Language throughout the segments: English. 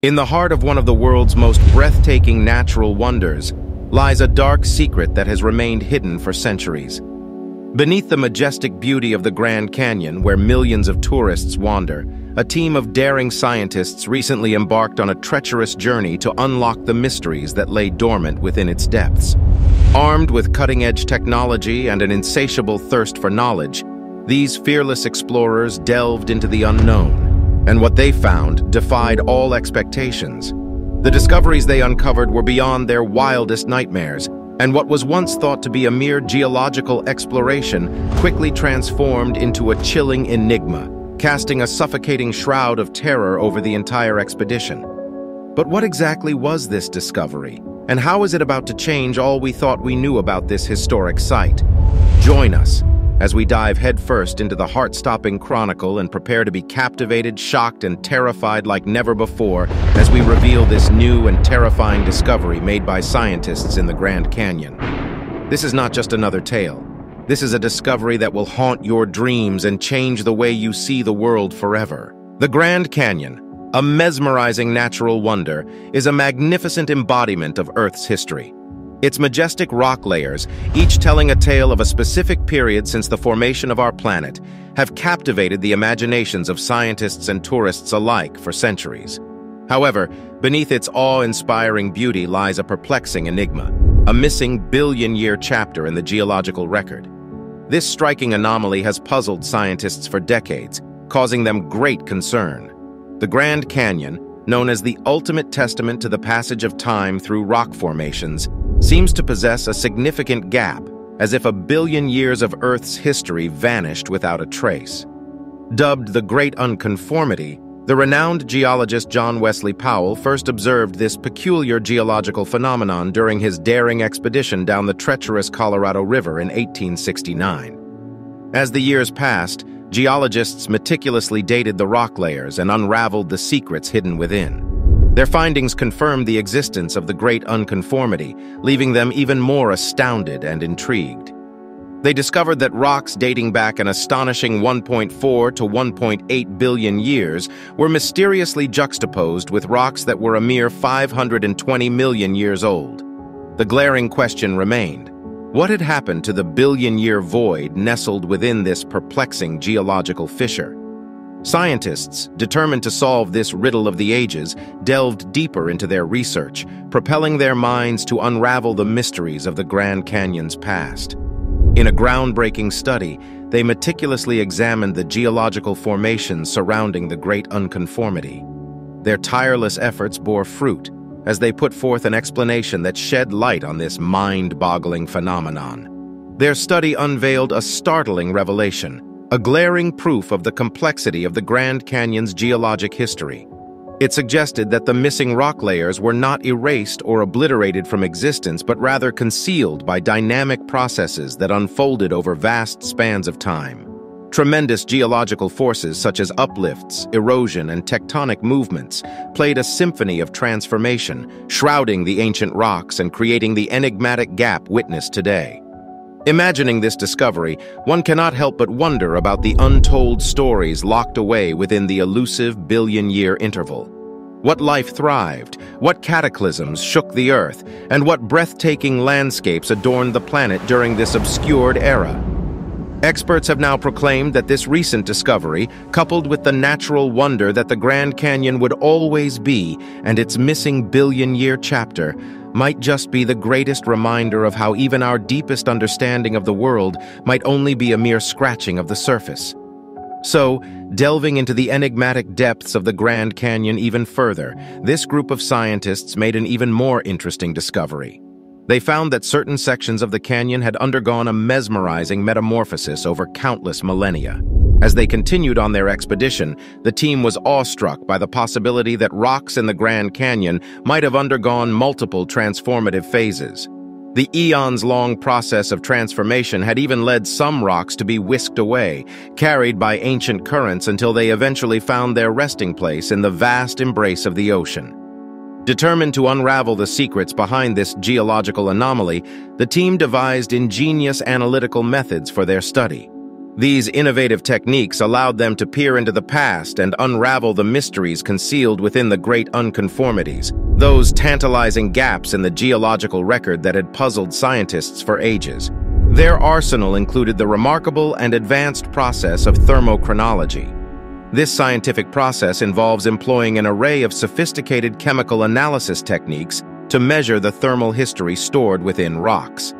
In the heart of one of the world's most breathtaking natural wonders lies a dark secret that has remained hidden for centuries. Beneath the majestic beauty of the Grand Canyon, where millions of tourists wander, a team of daring scientists recently embarked on a treacherous journey to unlock the mysteries that lay dormant within its depths. Armed with cutting-edge technology and an insatiable thirst for knowledge, these fearless explorers delved into the unknown, and what they found defied all expectations. The discoveries they uncovered were beyond their wildest nightmares, and what was once thought to be a mere geological exploration quickly transformed into a chilling enigma, casting a suffocating shroud of terror over the entire expedition. But what exactly was this discovery, and how is it about to change all we thought we knew about this historic site? Join us as we dive headfirst into the heart-stopping chronicle and prepare to be captivated, shocked, and terrified like never before as we reveal this new and terrifying discovery made by scientists in the Grand Canyon. This is not just another tale. This is a discovery that will haunt your dreams and change the way you see the world forever. The Grand Canyon, a mesmerizing natural wonder, is a magnificent embodiment of Earth's history. Its majestic rock layers, each telling a tale of a specific period since the formation of our planet, have captivated the imaginations of scientists and tourists alike for centuries. However, beneath its awe-inspiring beauty lies a perplexing enigma, a missing billion-year chapter in the geological record. This striking anomaly has puzzled scientists for decades, causing them great concern. The Grand Canyon, known as the ultimate testament to the passage of time through rock formations, seems to possess a significant gap, as if a billion years of Earth's history vanished without a trace. Dubbed the Great Unconformity, the renowned geologist John Wesley Powell first observed this peculiar geological phenomenon during his daring expedition down the treacherous Colorado River in 1869. As the years passed, geologists meticulously dated the rock layers and unraveled the secrets hidden within. Their findings confirmed the existence of the Great Unconformity, leaving them even more astounded and intrigued. They discovered that rocks dating back an astonishing 1.4 to 1.8 billion years were mysteriously juxtaposed with rocks that were a mere 520 million years old. The glaring question remained: what had happened to the billion-year void nestled within this perplexing geological fissure? Scientists, determined to solve this riddle of the ages, delved deeper into their research, propelling their minds to unravel the mysteries of the Grand Canyon's past. In a groundbreaking study, they meticulously examined the geological formations surrounding the Great Unconformity. Their tireless efforts bore fruit, as they put forth an explanation that shed light on this mind-boggling phenomenon. Their study unveiled a startling revelation, a glaring proof of the complexity of the Grand Canyon's geologic history. It suggested that the missing rock layers were not erased or obliterated from existence, but rather concealed by dynamic processes that unfolded over vast spans of time. Tremendous geological forces such as uplifts, erosion, and tectonic movements played a symphony of transformation, shrouding the ancient rocks and creating the enigmatic gap witnessed today. Imagining this discovery, one cannot help but wonder about the untold stories locked away within the elusive billion-year interval. What life thrived, what cataclysms shook the Earth, and what breathtaking landscapes adorned the planet during this obscured era. Experts have now proclaimed that this recent discovery, coupled with the natural wonder that the Grand Canyon would always be and its missing billion-year chapter, might just be the greatest reminder of how even our deepest understanding of the world might only be a mere scratching of the surface. So, delving into the enigmatic depths of the Grand Canyon even further, this group of scientists made an even more interesting discovery. They found that certain sections of the canyon had undergone a mesmerizing metamorphosis over countless millennia. As they continued on their expedition, the team was awestruck by the possibility that rocks in the Grand Canyon might have undergone multiple transformative phases. The eons-long process of transformation had even led some rocks to be whisked away, carried by ancient currents until they eventually found their resting place in the vast embrace of the ocean. Determined to unravel the secrets behind this geological anomaly, the team devised ingenious analytical methods for their study. These innovative techniques allowed them to peer into the past and unravel the mysteries concealed within the Great Unconformities, those tantalizing gaps in the geological record that had puzzled scientists for ages. Their arsenal included the remarkable and advanced process of thermocronology. This scientific process involves employing an array of sophisticated chemical analysis techniques to measure the thermal history stored within rocks.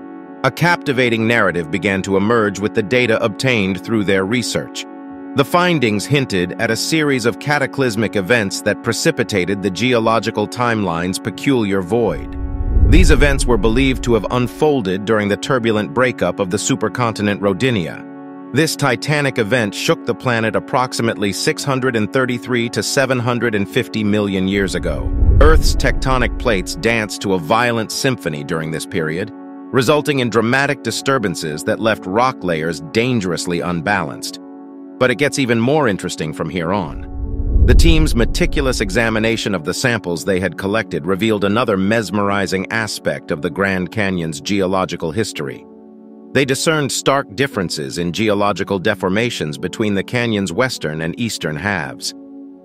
A captivating narrative began to emerge with the data obtained through their research. The findings hinted at a series of cataclysmic events that precipitated the geological timeline's peculiar void. These events were believed to have unfolded during the turbulent breakup of the supercontinent Rodinia. This titanic event shook the planet approximately 633 to 750 million years ago. Earth's tectonic plates danced to a violent symphony during this period, resulting in dramatic disturbances that left rock layers dangerously unbalanced. But it gets even more interesting from here on. The team's meticulous examination of the samples they had collected revealed another mesmerizing aspect of the Grand Canyon's geological history. They discerned stark differences in geological deformations between the canyon's western and eastern halves.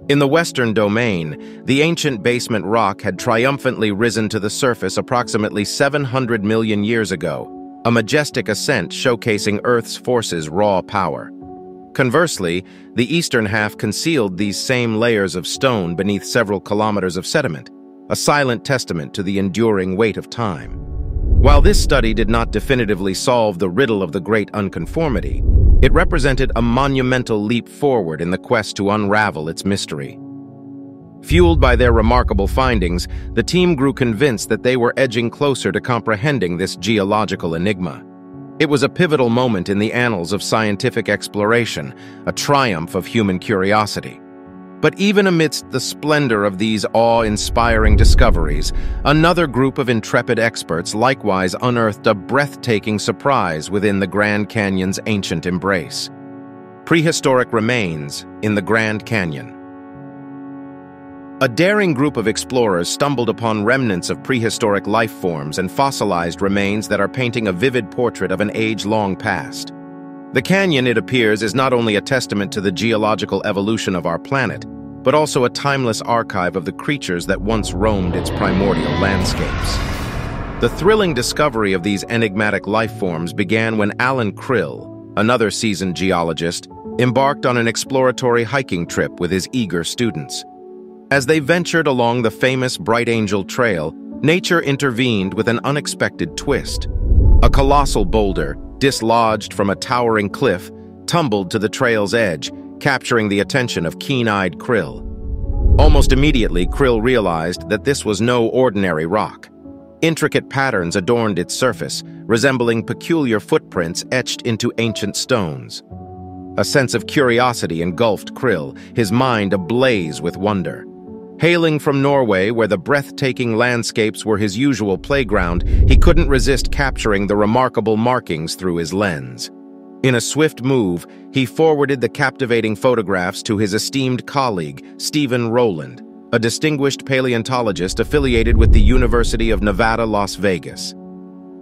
In the western domain, the ancient basement rock had triumphantly risen to the surface approximately 700 million years ago, a majestic ascent showcasing Earth's forces' raw power. Conversely, the eastern half concealed these same layers of stone beneath several kilometers of sediment, a silent testament to the enduring weight of time. While this study did not definitively solve the riddle of the Great Unconformity, it represented a monumental leap forward in the quest to unravel its mystery. Fueled by their remarkable findings, the team grew convinced that they were edging closer to comprehending this geological enigma. It was a pivotal moment in the annals of scientific exploration, a triumph of human curiosity. But even amidst the splendor of these awe-inspiring discoveries, another group of intrepid experts likewise unearthed a breathtaking surprise within the Grand Canyon's ancient embrace. Prehistoric remains in the Grand Canyon. A daring group of explorers stumbled upon remnants of prehistoric life forms and fossilized remains that are painting a vivid portrait of an age long past. The canyon, it appears, is not only a testament to the geological evolution of our planet, but also a timeless archive of the creatures that once roamed its primordial landscapes. The thrilling discovery of these enigmatic life forms began when Alan Krill, another seasoned geologist, embarked on an exploratory hiking trip with his eager students. As they ventured along the famous Bright Angel Trail, nature intervened with an unexpected twist. A colossal boulder, dislodged from a towering cliff, tumbled to the trail's edge, capturing the attention of keen-eyed Krill. Almost immediately, Krill realized that this was no ordinary rock. Intricate patterns adorned its surface, resembling peculiar footprints etched into ancient stones. A sense of curiosity engulfed Krill, his mind ablaze with wonder. Hailing from Norway, where the breathtaking landscapes were his usual playground, he couldn't resist capturing the remarkable markings through his lens. In a swift move, he forwarded the captivating photographs to his esteemed colleague, Stephen Rowland, a distinguished paleontologist affiliated with the University of Nevada, Las Vegas.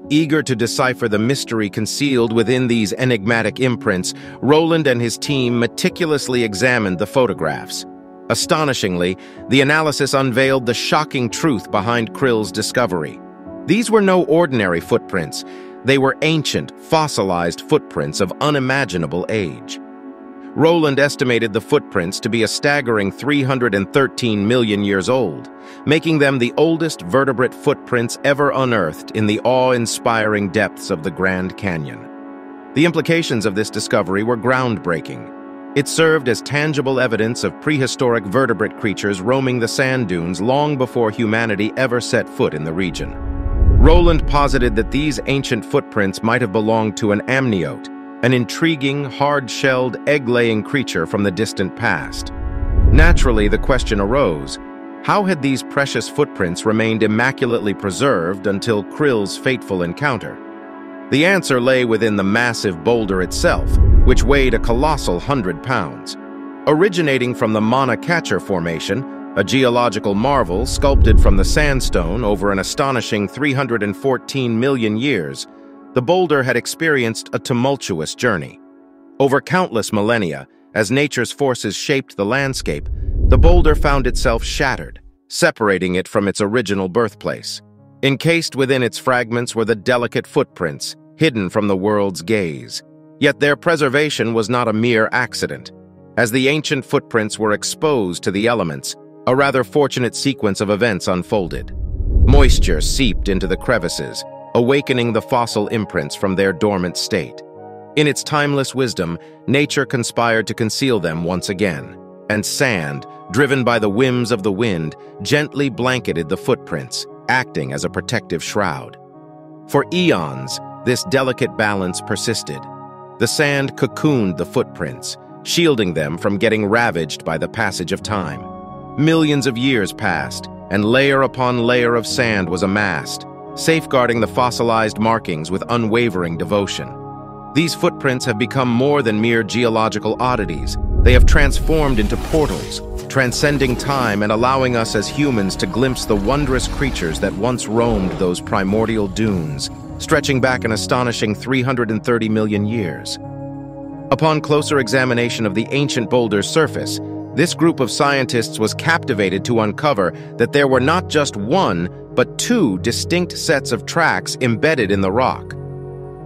Eager to decipher the mystery concealed within these enigmatic imprints, Rowland and his team meticulously examined the photographs. Astonishingly, the analysis unveiled the shocking truth behind Krill's discovery. These were no ordinary footprints. They were ancient, fossilized footprints of unimaginable age. Rowland estimated the footprints to be a staggering 313 million years old, making them the oldest vertebrate footprints ever unearthed in the awe-inspiring depths of the Grand Canyon. The implications of this discovery were groundbreaking. It served as tangible evidence of prehistoric vertebrate creatures roaming the sand dunes long before humanity ever set foot in the region. Rowland posited that these ancient footprints might have belonged to an amniote, an intriguing, hard-shelled, egg-laying creature from the distant past. Naturally, the question arose, how had these precious footprints remained immaculately preserved until Krill's fateful encounter? The answer lay within the massive boulder itself, which weighed a colossal 100 pounds. Originating from the Mauna Kea Formation, a geological marvel sculpted from the sandstone over an astonishing 314 million years, the boulder had experienced a tumultuous journey. Over countless millennia, as nature's forces shaped the landscape, the boulder found itself shattered, separating it from its original birthplace. Encased within its fragments were the delicate footprints, hidden from the world's gaze. Yet their preservation was not a mere accident. As the ancient footprints were exposed to the elements, a rather fortunate sequence of events unfolded. Moisture seeped into the crevices, awakening the fossil imprints from their dormant state. In its timeless wisdom, nature conspired to conceal them once again, and sand, driven by the whims of the wind, gently blanketed the footprints, acting as a protective shroud. For eons, this delicate balance persisted. The sand cocooned the footprints, shielding them from getting ravaged by the passage of time. Millions of years passed, and layer upon layer of sand was amassed, safeguarding the fossilized markings with unwavering devotion. These footprints have become more than mere geological oddities. They have transformed into portals, transcending time and allowing us as humans to glimpse the wondrous creatures that once roamed those primordial dunes, stretching back an astonishing 330 million years. Upon closer examination of the ancient boulder's surface, this group of scientists was captivated to uncover that there were not just one, but two distinct sets of tracks embedded in the rock.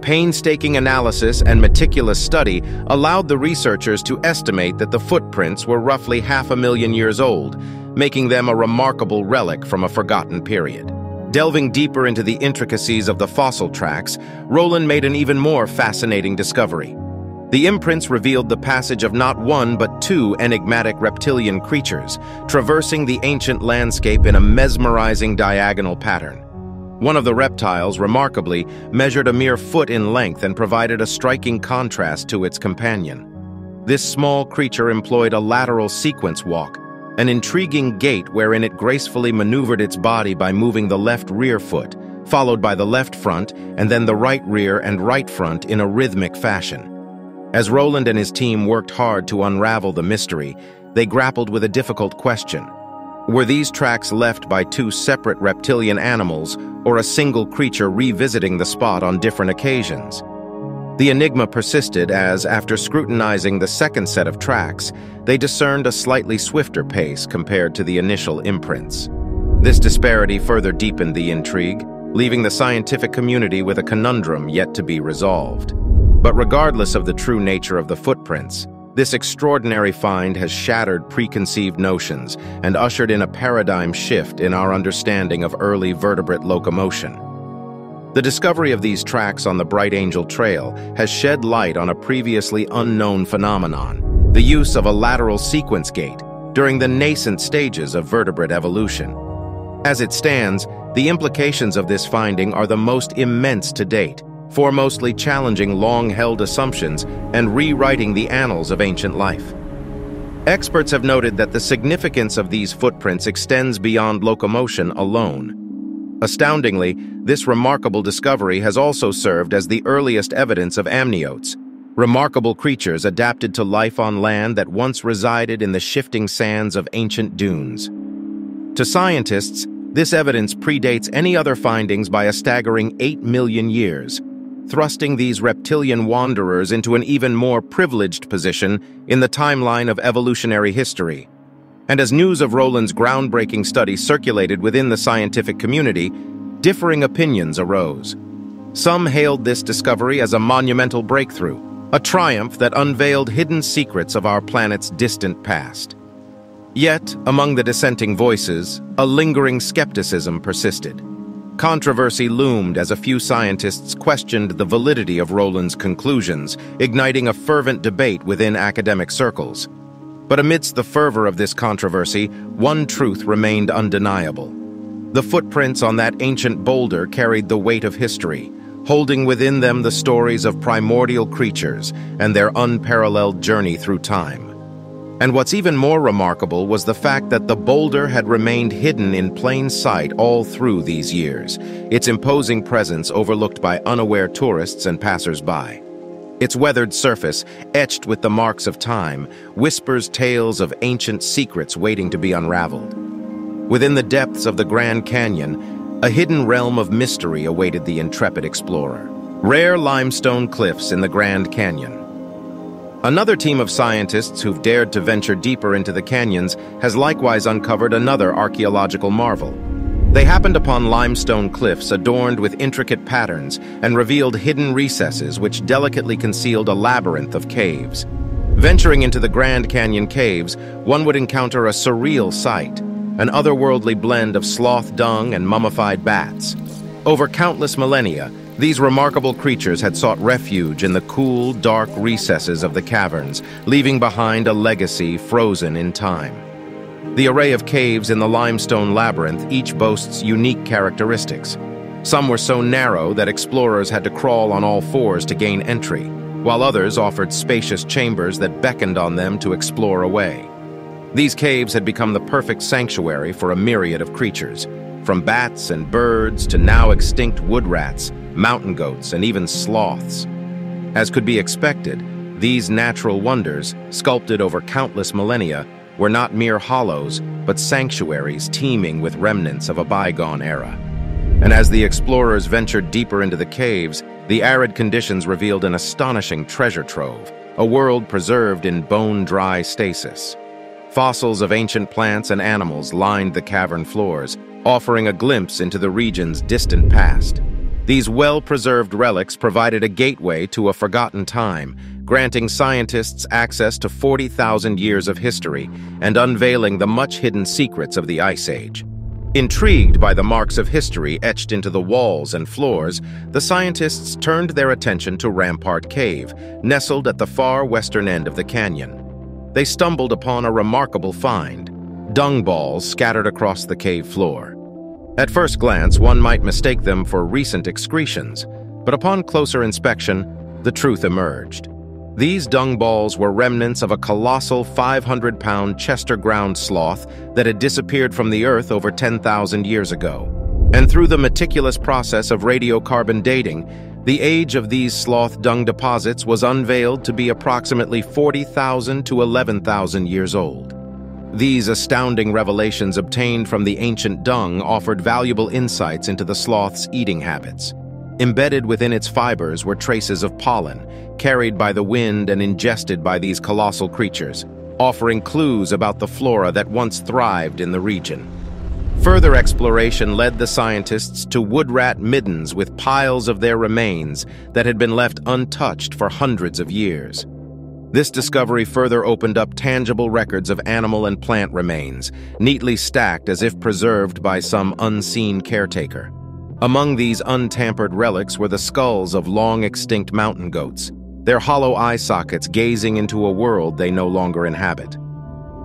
Painstaking analysis and meticulous study allowed the researchers to estimate that the footprints were roughly 500,000 years old, making them a remarkable relic from a forgotten period. Delving deeper into the intricacies of the fossil tracks, Roland made an even more fascinating discovery. The imprints revealed the passage of not one but two enigmatic reptilian creatures, traversing the ancient landscape in a mesmerizing diagonal pattern. One of the reptiles, remarkably, measured a mere foot in length and provided a striking contrast to its companion. This small creature employed a lateral sequence walk, an intriguing gait wherein it gracefully maneuvered its body by moving the left rear foot, followed by the left front, and then the right rear and right front in a rhythmic fashion. As Roland and his team worked hard to unravel the mystery, they grappled with a difficult question. Were these tracks left by two separate reptilian animals, or a single creature revisiting the spot on different occasions? The enigma persisted as, after scrutinizing the second set of tracks, they discerned a slightly swifter pace compared to the initial imprints. This disparity further deepened the intrigue, leaving the scientific community with a conundrum yet to be resolved. But regardless of the true nature of the footprints, this extraordinary find has shattered preconceived notions and ushered in a paradigm shift in our understanding of early vertebrate locomotion. The discovery of these tracks on the Bright Angel Trail has shed light on a previously unknown phenomenon, the use of a lateral sequence gait during the nascent stages of vertebrate evolution. As it stands, the implications of this finding are the most immense to date, foremostly challenging long-held assumptions and rewriting the annals of ancient life. Experts have noted that the significance of these footprints extends beyond locomotion alone. Astoundingly, this remarkable discovery has also served as the earliest evidence of amniotes, remarkable creatures adapted to life on land that once resided in the shifting sands of ancient dunes. To scientists, this evidence predates any other findings by a staggering 8 million years, thrusting these reptilian wanderers into an even more privileged position in the timeline of evolutionary history. And as news of Roland's groundbreaking study circulated within the scientific community, differing opinions arose. Some hailed this discovery as a monumental breakthrough, a triumph that unveiled hidden secrets of our planet's distant past. Yet, among the dissenting voices, a lingering skepticism persisted. Controversy loomed as a few scientists questioned the validity of Roland's conclusions, igniting a fervent debate within academic circles. But amidst the fervor of this controversy, one truth remained undeniable. The footprints on that ancient boulder carried the weight of history, holding within them the stories of primordial creatures and their unparalleled journey through time. And what's even more remarkable was the fact that the boulder had remained hidden in plain sight all through these years, its imposing presence overlooked by unaware tourists and passers-by. Its weathered surface, etched with the marks of time, whispers tales of ancient secrets waiting to be unraveled. Within the depths of the Grand Canyon, a hidden realm of mystery awaited the intrepid explorer. Rare limestone cliffs in the Grand Canyon. Another team of scientists who've dared to venture deeper into the canyons has likewise uncovered another archaeological marvel. They happened upon limestone cliffs adorned with intricate patterns and revealed hidden recesses which delicately concealed a labyrinth of caves. Venturing into the Grand Canyon caves, one would encounter a surreal sight, an otherworldly blend of sloth dung and mummified bats. Over countless millennia, these remarkable creatures had sought refuge in the cool, dark recesses of the caverns, leaving behind a legacy frozen in time. The array of caves in the limestone labyrinth each boasts unique characteristics. Some were so narrow that explorers had to crawl on all fours to gain entry, while others offered spacious chambers that beckoned on them to explore away. These caves had become the perfect sanctuary for a myriad of creatures, from bats and birds to now extinct wood rats, mountain goats, and even sloths. As could be expected, these natural wonders, sculpted over countless millennia, were not mere hollows, but sanctuaries teeming with remnants of a bygone era. And as the explorers ventured deeper into the caves, the arid conditions revealed an astonishing treasure trove, a world preserved in bone-dry stasis. Fossils of ancient plants and animals lined the cavern floors, offering a glimpse into the region's distant past. These well-preserved relics provided a gateway to a forgotten time, granting scientists access to 40,000 years of history and unveiling the much-hidden secrets of the Ice Age. Intrigued by the marks of history etched into the walls and floors, the scientists turned their attention to Rampart Cave, nestled at the far western end of the canyon. They stumbled upon a remarkable find: dung balls scattered across the cave floor. At first glance, one might mistake them for recent excretions, but upon closer inspection, the truth emerged. These dung balls were remnants of a colossal 500-pound Chester ground sloth that had disappeared from the Earth over 10,000 years ago. And through the meticulous process of radiocarbon dating, the age of these sloth dung deposits was unveiled to be approximately 40,000 to 11,000 years old. These astounding revelations obtained from the ancient dung offered valuable insights into the sloth's eating habits. Embedded within its fibers were traces of pollen, carried by the wind and ingested by these colossal creatures, offering clues about the flora that once thrived in the region. Further exploration led the scientists to wood rat middens with piles of their remains that had been left untouched for hundreds of years. This discovery further opened up tangible records of animal and plant remains, neatly stacked as if preserved by some unseen caretaker. Among these untampered relics were the skulls of long-extinct mountain goats, their hollow eye sockets gazing into a world they no longer inhabit.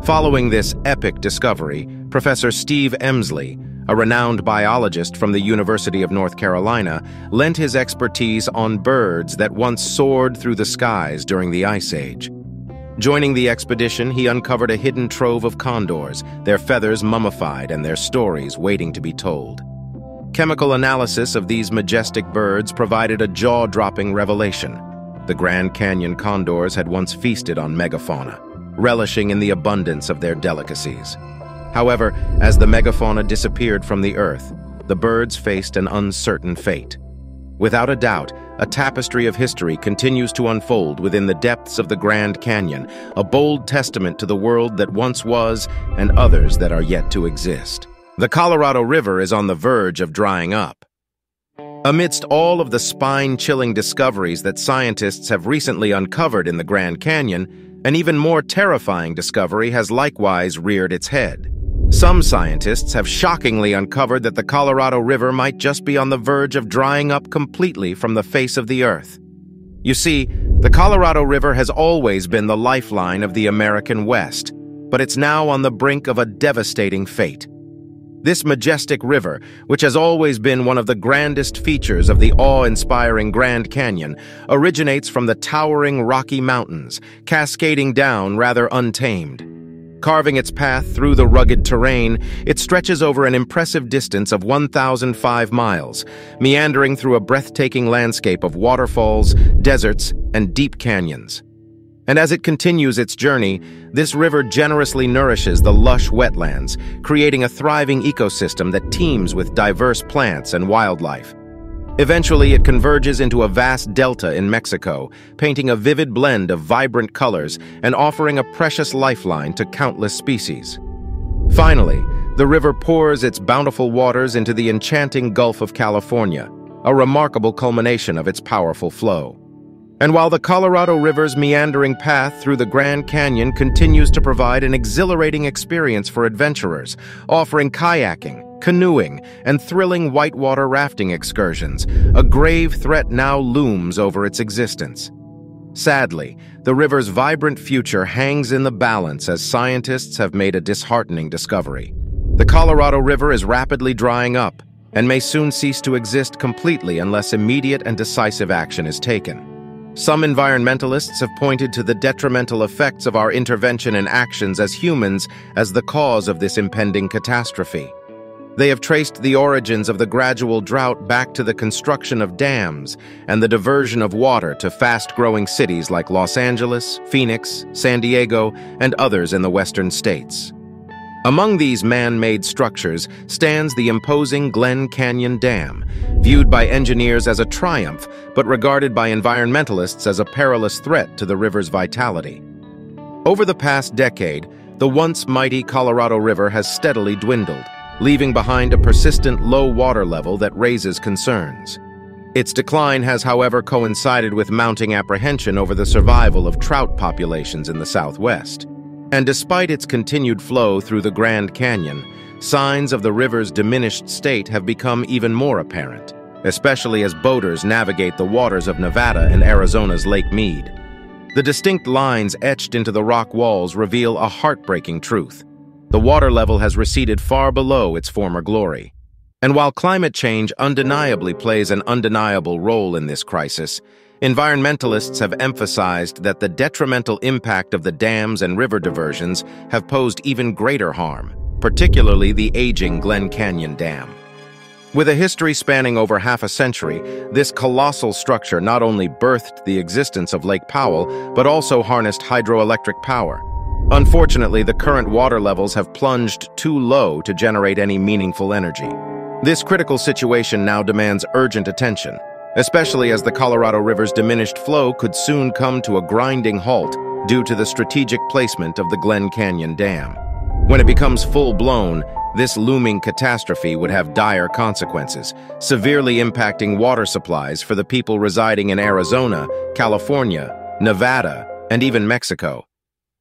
Following this epic discovery, Professor Steve Emsley, a renowned biologist from the University of North Carolina, lent his expertise on birds that once soared through the skies during the Ice Age. Joining the expedition, he uncovered a hidden trove of condors, their feathers mummified and their stories waiting to be told. Chemical analysis of these majestic birds provided a jaw-dropping revelation. The Grand Canyon condors had once feasted on megafauna, relishing in the abundance of their delicacies. However, as the megafauna disappeared from the earth, the birds faced an uncertain fate. Without a doubt, a tapestry of history continues to unfold within the depths of the Grand Canyon, a bold testament to the world that once was and others that are yet to exist. The Colorado River is on the verge of drying up. Amidst all of the spine-chilling discoveries that scientists have recently uncovered in the Grand Canyon, an even more terrifying discovery has likewise reared its head. Some scientists have shockingly uncovered that the Colorado River might just be on the verge of drying up completely from the face of the earth. You see, the Colorado River has always been the lifeline of the American West, but it's now on the brink of a devastating fate. This majestic river, which has always been one of the grandest features of the awe-inspiring Grand Canyon, originates from the towering Rocky Mountains, cascading down rather untamed. Carving its path through the rugged terrain, it stretches over an impressive distance of 1,005 miles, meandering through a breathtaking landscape of waterfalls, deserts, and deep canyons. And as it continues its journey, this river generously nourishes the lush wetlands, creating a thriving ecosystem that teems with diverse plants and wildlife. Eventually, it converges into a vast delta in Mexico, painting a vivid blend of vibrant colors and offering a precious lifeline to countless species. Finally, the river pours its bountiful waters into the enchanting Gulf of California, a remarkable culmination of its powerful flow. And while the Colorado River's meandering path through the Grand Canyon continues to provide an exhilarating experience for adventurers, offering kayaking, canoeing, and thrilling whitewater rafting excursions, a grave threat now looms over its existence. Sadly, the river's vibrant future hangs in the balance as scientists have made a disheartening discovery. The Colorado River is rapidly drying up and may soon cease to exist completely unless immediate and decisive action is taken. Some environmentalists have pointed to the detrimental effects of our intervention and actions as humans as the cause of this impending catastrophe. They have traced the origins of the gradual drought back to the construction of dams and the diversion of water to fast-growing cities like Los Angeles, Phoenix, San Diego, and others in the western states. Among these man-made structures stands the imposing Glen Canyon Dam, viewed by engineers as a triumph, but regarded by environmentalists as a perilous threat to the river's vitality. Over the past decade, the once mighty Colorado River has steadily dwindled, leaving behind a persistent low water level that raises concerns. Its decline has, however, coincided with mounting apprehension over the survival of trout populations in the Southwest. And despite its continued flow through the Grand Canyon, signs of the river's diminished state have become even more apparent, especially as boaters navigate the waters of Nevada and Arizona's Lake Mead. The distinct lines etched into the rock walls reveal a heartbreaking truth. The water level has receded far below its former glory. And while climate change undeniably plays an undeniable role in this crisis, environmentalists have emphasized that the detrimental impact of the dams and river diversions have posed even greater harm, particularly the aging Glen Canyon Dam. With a history spanning over half a century, this colossal structure not only birthed the existence of Lake Powell, but also harnessed hydroelectric power. Unfortunately, the current water levels have plunged too low to generate any meaningful energy. This critical situation now demands urgent attention, especially as the Colorado River's diminished flow could soon come to a grinding halt due to the strategic placement of the Glen Canyon Dam. When it becomes full-blown, this looming catastrophe would have dire consequences, severely impacting water supplies for the people residing in Arizona, California, Nevada, and even Mexico.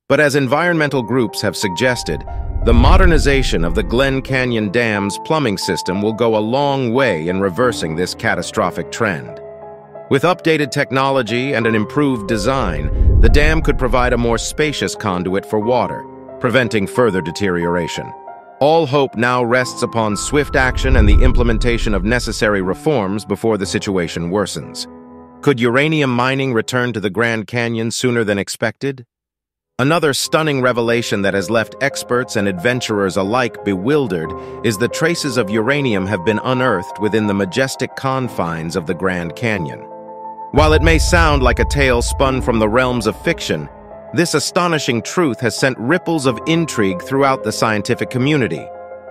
But as environmental groups have suggested, the modernization of the Glen Canyon Dam's plumbing system will go a long way in reversing this catastrophic trend. With updated technology and an improved design, the dam could provide a more spacious conduit for water, preventing further deterioration. All hope now rests upon swift action and the implementation of necessary reforms before the situation worsens. Could uranium mining return to the Grand Canyon sooner than expected? Another stunning revelation that has left experts and adventurers alike bewildered is the traces of uranium have been unearthed within the majestic confines of the Grand Canyon. While it may sound like a tale spun from the realms of fiction, this astonishing truth has sent ripples of intrigue throughout the scientific community.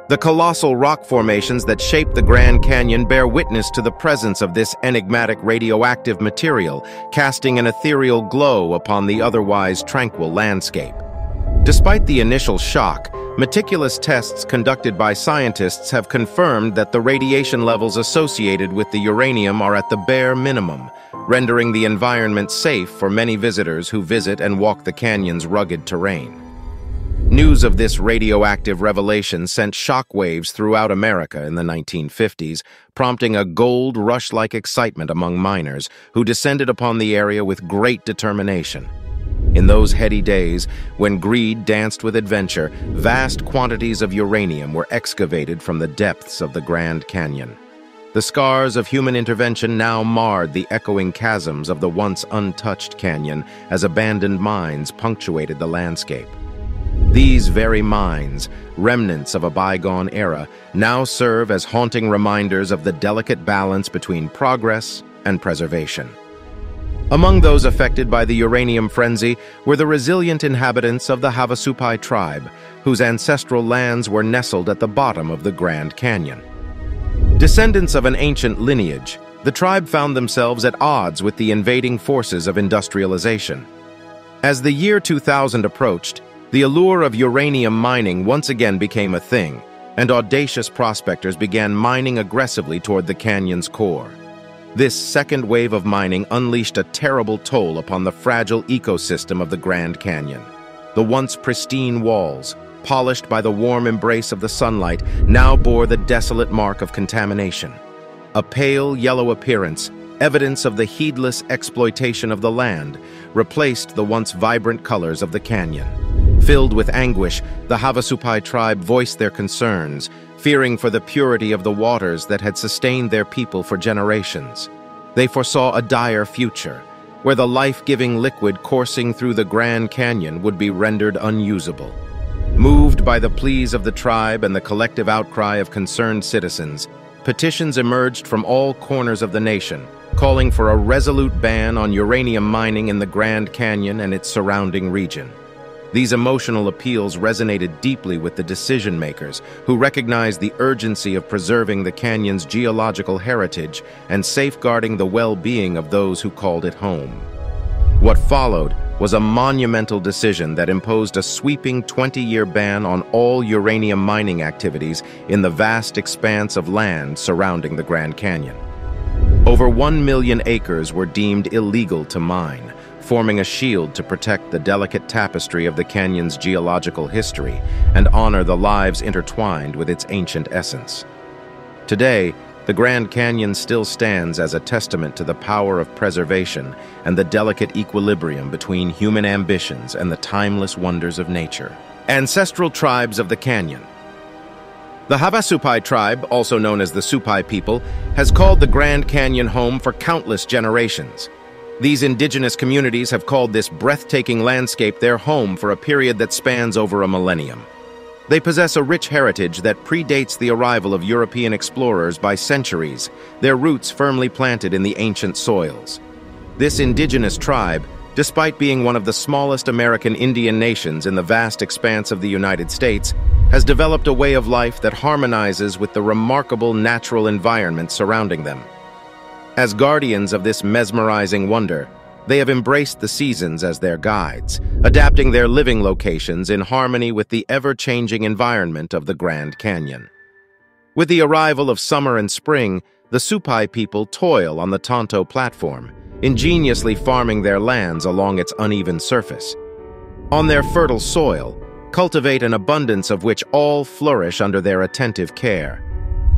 The colossal rock formations that shape the Grand Canyon bear witness to the presence of this enigmatic radioactive material, casting an ethereal glow upon the otherwise tranquil landscape. Despite the initial shock, meticulous tests conducted by scientists have confirmed that the radiation levels associated with the uranium are at the bare minimum, rendering the environment safe for many visitors who visit and walk the canyon's rugged terrain. News of this radioactive revelation sent shockwaves throughout America in the 1950s, prompting a gold rush-like excitement among miners who descended upon the area with great determination. In those heady days, when greed danced with adventure, vast quantities of uranium were excavated from the depths of the Grand Canyon. The scars of human intervention now marred the echoing chasms of the once untouched canyon as abandoned mines punctuated the landscape. These very mines, remnants of a bygone era, now serve as haunting reminders of the delicate balance between progress and preservation. Among those affected by the uranium frenzy were the resilient inhabitants of the Havasupai tribe, whose ancestral lands were nestled at the bottom of the Grand Canyon. Descendants of an ancient lineage, the tribe found themselves at odds with the invading forces of industrialization. As the year 2000 approached, the allure of uranium mining once again became a thing, and audacious prospectors began mining aggressively toward the canyon's core. This second wave of mining unleashed a terrible toll upon the fragile ecosystem of the Grand Canyon. The once pristine walls, polished by the warm embrace of the sunlight, now bore the desolate mark of contamination. A pale yellow appearance, evidence of the heedless exploitation of the land, replaced the once vibrant colors of the canyon. Filled with anguish, the Havasupai tribe voiced their concerns, fearing for the purity of the waters that had sustained their people for generations. They foresaw a dire future, where the life-giving liquid coursing through the Grand Canyon would be rendered unusable. Moved by the pleas of the tribe and the collective outcry of concerned citizens, petitions emerged from all corners of the nation, calling for a resolute ban on uranium mining in the Grand Canyon and its surrounding region. These emotional appeals resonated deeply with the decision-makers, who recognized the urgency of preserving the canyon's geological heritage and safeguarding the well-being of those who called it home. What followed was a monumental decision that imposed a sweeping 20-year ban on all uranium mining activities in the vast expanse of land surrounding the Grand Canyon. Over 1 million acres were deemed illegal to mine, forming a shield to protect the delicate tapestry of the canyon's geological history and honor the lives intertwined with its ancient essence. Today, the Grand Canyon still stands as a testament to the power of preservation and the delicate equilibrium between human ambitions and the timeless wonders of nature. Ancestral tribes of the canyon. The Havasupai tribe, also known as the Supai people, has called the Grand Canyon home for countless generations. These indigenous communities have called this breathtaking landscape their home for a period that spans over a millennium. They possess a rich heritage that predates the arrival of European explorers by centuries, their roots firmly planted in the ancient soils. This indigenous tribe, despite being one of the smallest American Indian nations in the vast expanse of the United States, has developed a way of life that harmonizes with the remarkable natural environment surrounding them. As guardians of this mesmerizing wonder, they have embraced the seasons as their guides, adapting their living locations in harmony with the ever-changing environment of the Grand Canyon. With the arrival of summer and spring, the Supai people toil on the Tonto platform, ingeniously farming their lands along its uneven surface. On their fertile soil, cultivate an abundance of which all flourish under their attentive care.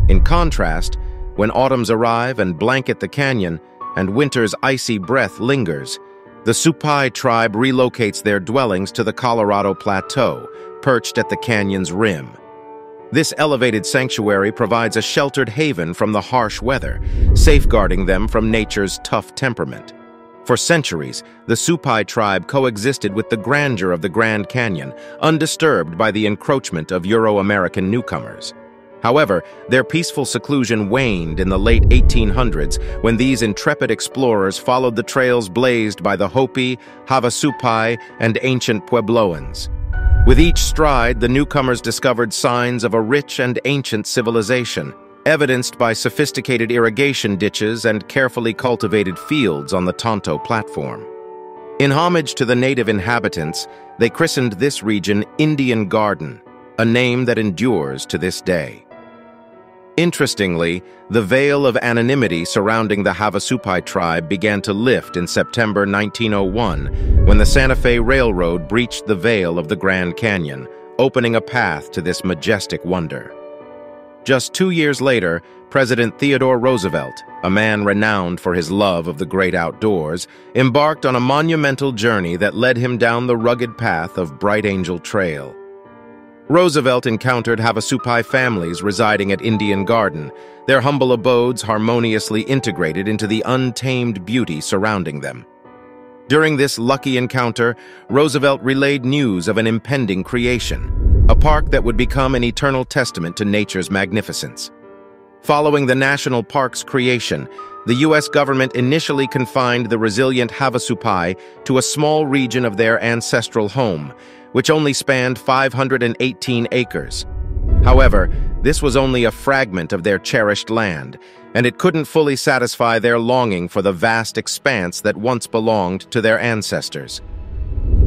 In contrast, when autumns arrive and blanket the canyon, and winter's icy breath lingers, the Supai tribe relocates their dwellings to the Colorado Plateau, perched at the canyon's rim. This elevated sanctuary provides a sheltered haven from the harsh weather, safeguarding them from nature's tough temperament. For centuries, the Supai tribe coexisted with the grandeur of the Grand Canyon, undisturbed by the encroachment of Euro-American newcomers. However, their peaceful seclusion waned in the late 1800s when these intrepid explorers followed the trails blazed by the Hopi, Havasupai, and ancient Puebloans. With each stride, the newcomers discovered signs of a rich and ancient civilization, evidenced by sophisticated irrigation ditches and carefully cultivated fields on the Tonto platform. In homage to the native inhabitants, they christened this region Indian Garden, a name that endures to this day. Interestingly, the veil of anonymity surrounding the Havasupai tribe began to lift in September 1901 when the Santa Fe Railroad breached the veil of the Grand Canyon, opening a path to this majestic wonder. Just 2 years later, President Theodore Roosevelt, a man renowned for his love of the great outdoors, embarked on a monumental journey that led him down the rugged path of Bright Angel Trail. Roosevelt encountered Havasupai families residing at Indian Garden, their humble abodes harmoniously integrated into the untamed beauty surrounding them. During this lucky encounter, Roosevelt relayed news of an impending creation, a park that would become an eternal testament to nature's magnificence. Following the national park's creation, the U.S. government initially confined the resilient Havasupai to a small region of their ancestral home, which only spanned 518 acres. However, this was only a fragment of their cherished land, and it couldn't fully satisfy their longing for the vast expanse that once belonged to their ancestors.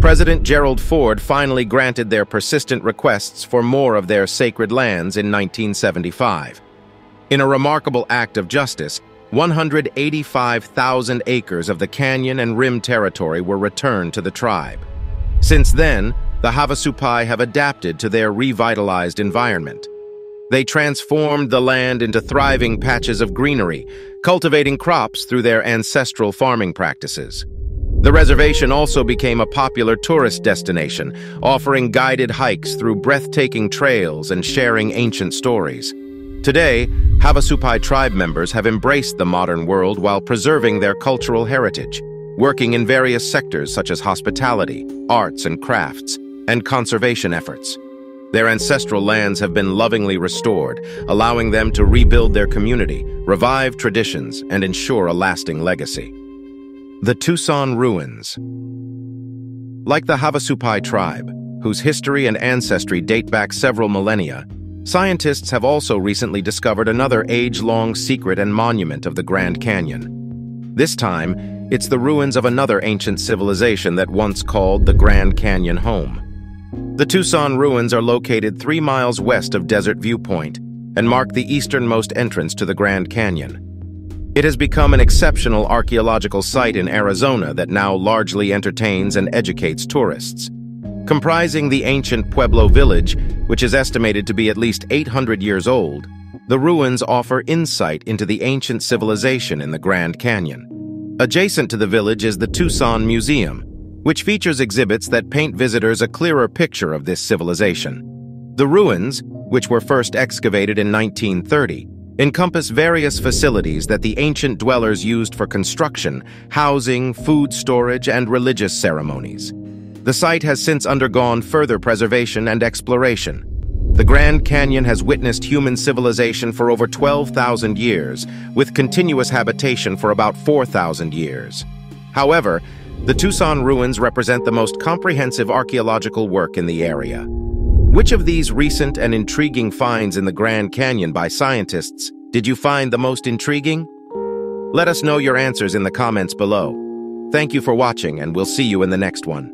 President Gerald Ford finally granted their persistent requests for more of their sacred lands in 1975. In a remarkable act of justice, 185,000 acres of the canyon and rim territory were returned to the tribe. Since then, the Havasupai have adapted to their revitalized environment. They transformed the land into thriving patches of greenery, cultivating crops through their ancestral farming practices. The reservation also became a popular tourist destination, offering guided hikes through breathtaking trails and sharing ancient stories. Today, Havasupai tribe members have embraced the modern world while preserving their cultural heritage, working in various sectors such as hospitality, arts and crafts, and conservation efforts. Their ancestral lands have been lovingly restored, allowing them to rebuild their community, revive traditions, and ensure a lasting legacy. The Tucson Ruins. Like the Havasupai tribe, whose history and ancestry date back several millennia, scientists have also recently discovered another age-long secret and monument of the Grand Canyon. This time, it's the ruins of another ancient civilization that once called the Grand Canyon home. The Tucson Ruins are located 3 miles west of Desert Viewpoint and mark the easternmost entrance to the Grand Canyon. It has become an exceptional archaeological site in Arizona that now largely entertains and educates tourists. Comprising the ancient Pueblo village, which is estimated to be at least 800 years old, the ruins offer insight into the ancient civilization in the Grand Canyon. Adjacent to the village is the Tucson Museum, which features exhibits that paint visitors a clearer picture of this civilization. The ruins, which were first excavated in 1930, encompass various facilities that the ancient dwellers used for construction, housing, food storage, and religious ceremonies. The site has since undergone further preservation and exploration. The Grand Canyon has witnessed human civilization for over 12,000 years, with continuous habitation for about 4,000 years. However, the Tucson Ruins represent the most comprehensive archaeological work in the area. Which of these recent and intriguing finds in the Grand Canyon by scientists did you find the most intriguing? Let us know your answers in the comments below. Thank you for watching, and we'll see you in the next one.